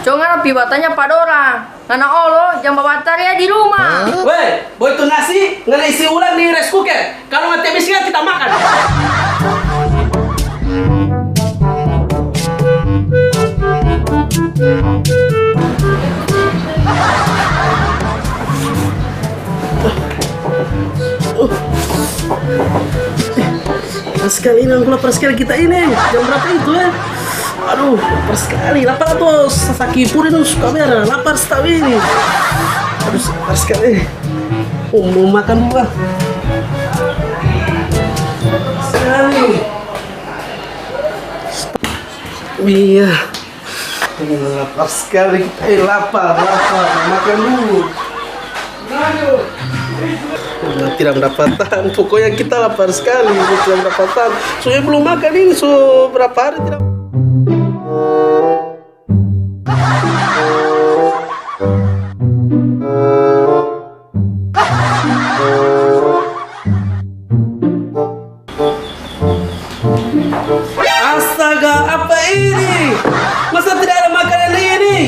Jangan lebih batanya pada orang. Karena Allah jam batarya di rumah. Weh, boy itu nasi nggak isi ulang di rice cooker. Kalau mati habisnya kita makan. Sekali ini aku lapar sekali kita ini. Jam berapa itu ya? Aduh, lapar sekali. Lapar tuh Sasaki pun itu kamera. Lapar sekali ini. Aduh, lapar sekali. Oh, mau makan buah. Sekali. Iya. Lapar sekali. Lapar. Makan dulu. Aduh. Tidak mendapatkan, pokoknya kita lapar sekali, tidak mendapatkan. Soalnya belum makan ini, berapa hari tidak. Astaga, apa ini? Masa tidak ada makanan ini?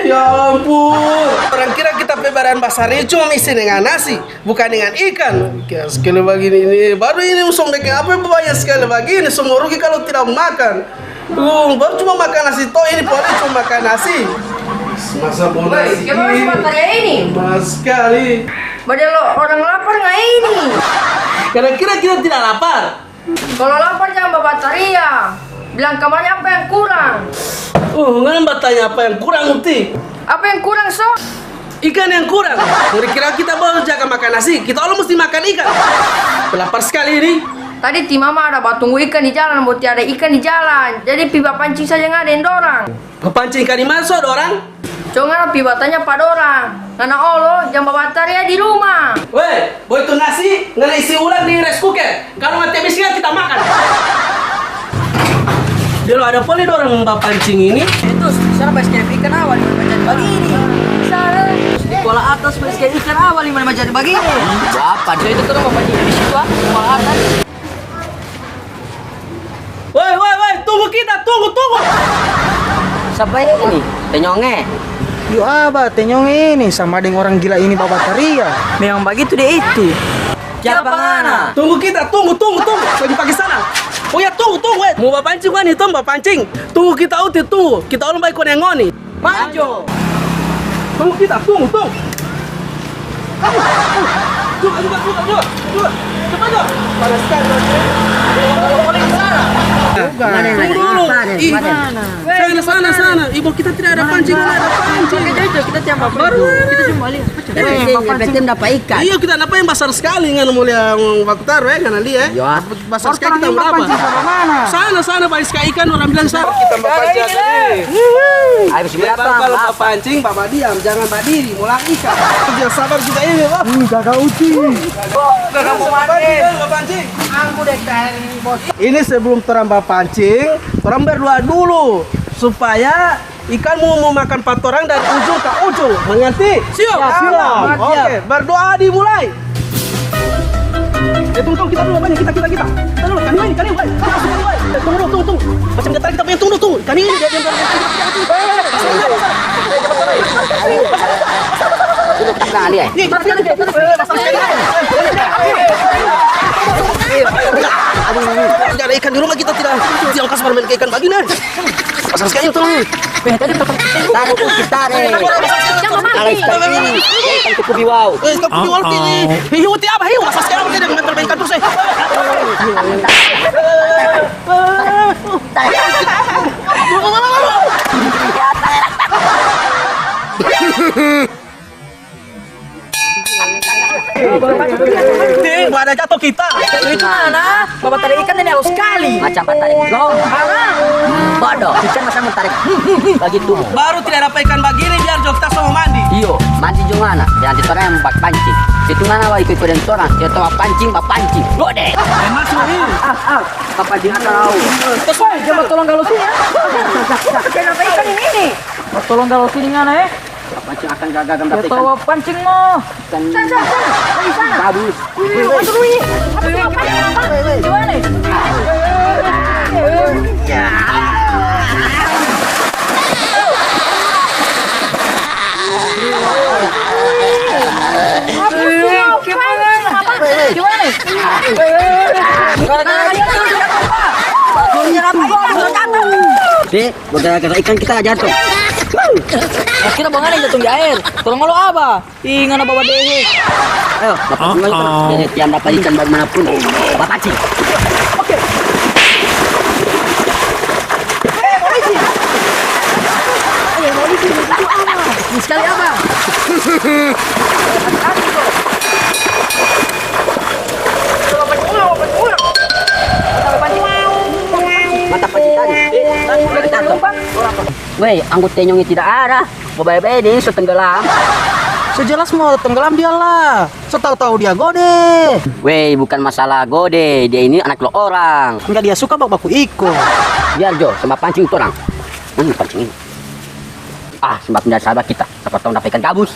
Ya ampun, orang kira kita pebaran basarnya cuma isi dengan nasi, bukan dengan ikan. Kira sekali begini ini, baru ini usung dengan apa banyak sekali begini, semua rugi kalau tidak makan. Baru cuma makan nasi toh ini, boleh cuma makan nasi. Masa boleh nasi Gimana batarya ini? Mas sekali. Padahal orang lapar nggak ini? Kira-kira kita tidak lapar. Kalau lapar jangan batarya. Bilang kamarnya apa yang kurang? Nggak tanya apa yang kurang Uti. Apa yang kurang so? Ikan yang kurang. Kira-kira kita baru jaga makan nasi, kita Allah mesti makan ikan. Lapar sekali ini. Tadi tim mama ada batunggu ikan di jalan, mau tiada ikan di jalan. Jadi pipa pancing saja ngadain dorang. Pancing ikan di mana so orang? Jangan pipa tanya pada orang. Karena Allah jam batarya di rumah. Weh, boy itu nasi nggak isi ulang di rice cooker. Kalau mati habisnya kita makan. Dulu ada poli orang pancing ini. Itu sana basket ikan awal lima jadi begini. Sana di kolam atas basket ikan awal lima jadi begini. Apa? Jadi itu kan pancing di situ ah, kolam atas. Woi, tunggu kita, tunggu. Siapa ini? Tenyonge. Yuk apa tenyong ini sama dengan orang gila ini Bapak Taria. Memang begitu deh itu. Siapa ngana? Tunggu kita, tunggu. Lagi pagi sana. Oh ya tunggu, weh. Mau pancing kan itu pancing. Tunggu kita Uti, tunggu. Kita orang baik kon yang ngoni. Manjo. Tunggu kita, tunggu. Juga. Cepat. Panas sekali. Boleh ke sana. Tunggu dulu. Sana. Ibu kita tidak ada pancing. Kita tiap baru kita cuma lihat. Betul dapat ikan. Iya kita dapat yang besar sekali nggak mulia waktu taruh ya kan Ali ya. Ya. Besar sekali kita berapa? Sana paling sekali ikan orang bilang sana. Kita pancing lagi. Habis berapa? Kalau pancing bapak diam, jangan berdiri, mulai ikan. Jangan sabar kita ini, Pak. Kakak Uci. Kakak mau pancing. Aku deh bos. Ini sebelum terang pancing, orang berdua dulu supaya ikan mau makan 4 orang dari ujung ke ujung. Mengerti? Siap. Oke, berdoa dimulai. Tunggu kita dulu banyak kita. Dulu kan ini. Tunggu. Macam kata kita punya tunggu. Kan ini dia diam. Nah, lihat. Nih, ada ikan di rumah kita tidak kasih bermain ke ikan begini. Pasang sekali tuh. Tarik. Kalau seperti ini, ikan kuku biwau. Ikan kuku biwau ini. Hiu apa? Hiu pasang sekali kita dengan bermain ikan terus. Nih, ada jatuh kita. Itu mana? Bapak tarik ikan ini harus sekali. Macam apa tarik? Bodoh, ikan masa menarik. Begitu. Baru tidak ada ikan begini biar kita semua mandi. Iyo, mandi juga mana? Jangan ditorang yang pancing. Itu mana wa ikut dan torang? Dia tahu pancing. Gede. Masuk ini. Apa dia tahu? Terus coba tolong kalau sini ya. Kenapa ikan ini? Tolong kalau sini ngana ya. Pancing akan gagal dapat ikan. Tahu pancing mo. Ikan Di sana. bagus. Masuk dulu ini. Gimana? Dek, gara-gara ikan kita jatuh. Akhirnya bang ada jatuh di air. Tolong lo apa? Ingat apa deh? Ayo, bapak tinggal terus. Jadi tiap dapat ikan bagaimanapun, bapak pancing. Oke. Polisi. Ayo polisi. Ini sekali apa? Mata pancing tadi. Weh, angkut tenyongnya tidak ada. Mau bayi-bayi ini sudah tenggelam. Sejelas mau tenggelam dia lah. Setahu-tahu dia gode. Weh, bukan masalah gode. Dia ini anak lo orang. Enggak dia suka baku iko. Biar Jo, sama pancing itu orang. Pancing ini. Ah, sebab pindah sahabat kita. Siapa tahu dapat ikan gabus.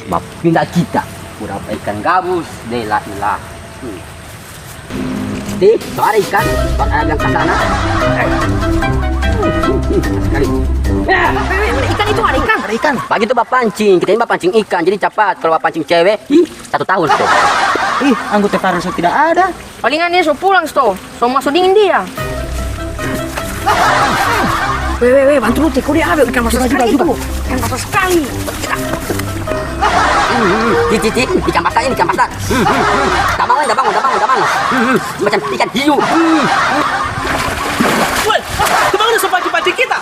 Sebab pindah kita. Udah dapat ikan gabus. Dela ilah. Di, tuh ada ikan. Tuh ada yang ke sana. Sekali. Ikan itu ada ikan. Ada ikan. Pagi itu bapak pancing. Kita ini bapak pancing ikan. Jadi cepat. Kalau bapak pancing cewek, 1 tahun tuh. Ih, anggota Farel tidak ada. Palingan dia so pulang sto. So masuk dingin dia. Weh, bantu lu teko dia ambil ikan besar sekali itu. Ikan besar sekali. Cici, ikan basah ini, ikan basah. Tak bangun. Macam ikan hiu. Woi, kemana so pancing kita?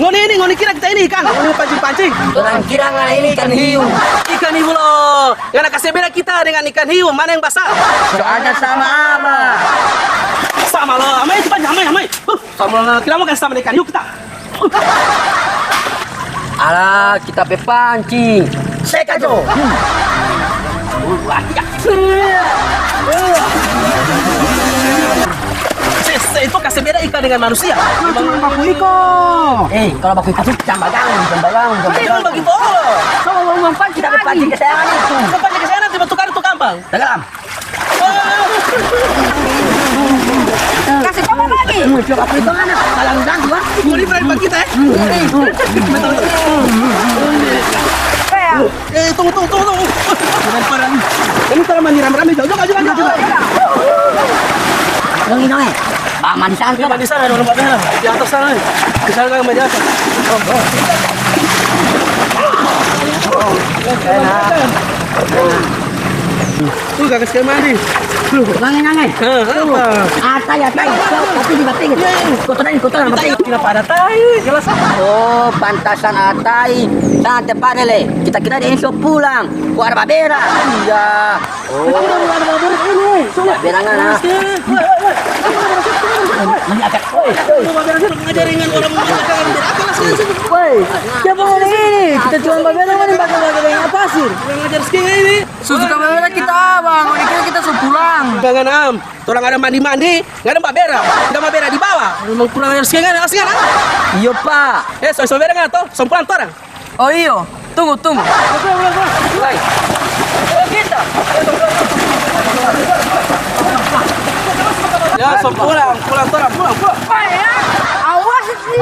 Ngoni kira kita ini ikan. Ngoni pancing. Orang kira nggak ini ikan hiu. Ikan hiu loh. Yang nak kasih beda kita dengan ikan hiu. Mana yang basah? Soalnya sama apa? Sama loh. Amai cepat, amai. Sama loh. Kita mau kasih sama ikan hiu kita. Alah, kita pepancing. Seka Jo. Itu kasih beda ikan dengan manusia. Baku iko. Kalau baku ikan itu jambagang. Memang begitu. Kalau mau pancing, kita pepancing kesayangan itu. Sampai ke sana tiba tukar itu gampang. Tenggelam. Kasih apa lagi? Coba aku itu mana? Kalau udang gua. Ngoni berani kita ya. Tunggu. Peran. Ini kalau mandi rame-rame jauh. Dong. Mandi sana. Ini mandi sana, orang Pak di atas sana. Di sana kan mandi atas. Tuh gak kasih mandi. Ngangen. Apa? Atai. Tapi di batin. Kotoran. Kenapa ada tai? Jelas. Oh, pantasan atai. Santai padele. Kita kira dia insya pulang. Ku ada babera. Iya. Oh. Babera ngana. Ngajarin orang mengajarkan Woi, siapa ngomong ini? Kita cuma babera kan bakal yang pasir. ngajar skin ini. Susu babera kita bang. Ini kira kita so pulang. Jangan am. Orang ada mandi, nggak ada mbak bera. Nggak mbak bera di bawah. Memang kurang ngajar skin kan? Iya pak. So bera nggak toh? Sempulan orang. Oh iyo. Tunggu. Kita. Ya, pulang. Awas sih.